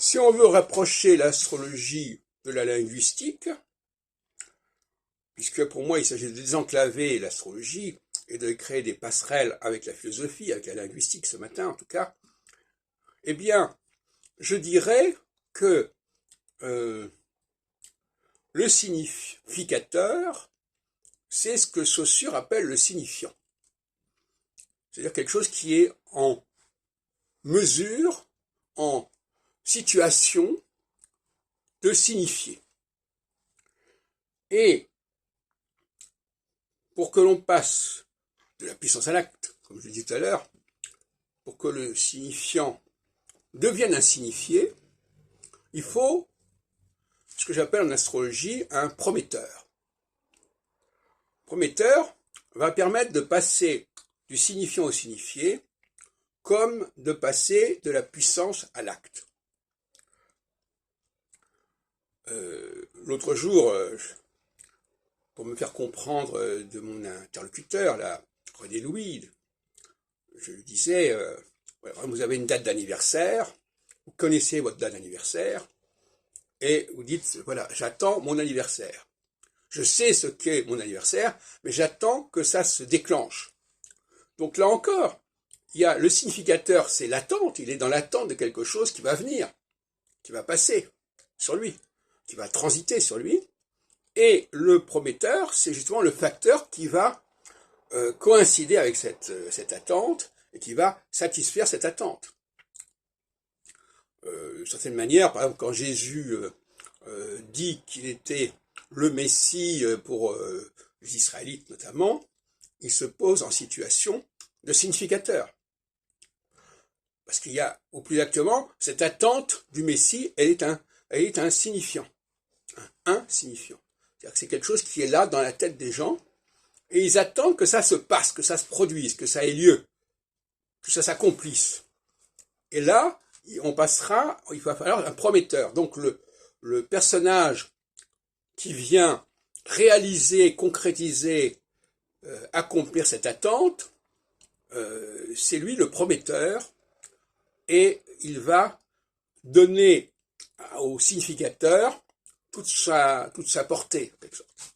Si on veut rapprocher l'astrologie de la linguistique, puisque pour moi il s'agit de désenclaver l'astrologie et de créer des passerelles avec la philosophie, avec la linguistique ce matin en tout cas, eh bien, je dirais que le significateur, c'est ce que Saussure appelle le signifiant. C'est-à-dire quelque chose qui est en mesure, en situation de signifier. Et pour que l'on passe de la puissance à l'acte, comme je l'ai dit tout à l'heure, pour que le signifiant devienne un signifié, il faut ce que j'appelle en astrologie un prometteur. Prometteur va permettre de passer du signifiant au signifié, comme de passer de la puissance à l'acte. L'autre jour, pour me faire comprendre de mon interlocuteur, là, René Louis, je lui disais, vous avez une date d'anniversaire, vous connaissez votre date d'anniversaire, et vous dites, voilà, j'attends mon anniversaire. Je sais ce qu'est mon anniversaire, mais j'attends que ça se déclenche. Donc là encore, il y a le significateur, c'est l'attente, il est dans l'attente de quelque chose qui va venir, qui va passer sur lui, qui va transiter sur lui. Et le prometteur, c'est justement le facteur qui va coïncider avec cette attente et qui va satisfaire cette attente. D'une certaine manière, par exemple, quand Jésus dit qu'il était le Messie pour les Israélites notamment, il se pose en situation de significateur. Parce qu'il y a, ou plus exactement, cette attente du Messie, elle est un signifiant. Un signifiant. C'est-à-dire que c'est quelque chose qui est là dans la tête des gens, et ils attendent que ça se passe, que ça se produise, que ça ait lieu, que ça s'accomplisse. Et là, on passera, il va falloir un prometteur. Donc le personnage qui vient réaliser, concrétiser, accomplir cette attente, c'est lui le prometteur, et il va donner au significateur toute sa portée, en quelque sorte.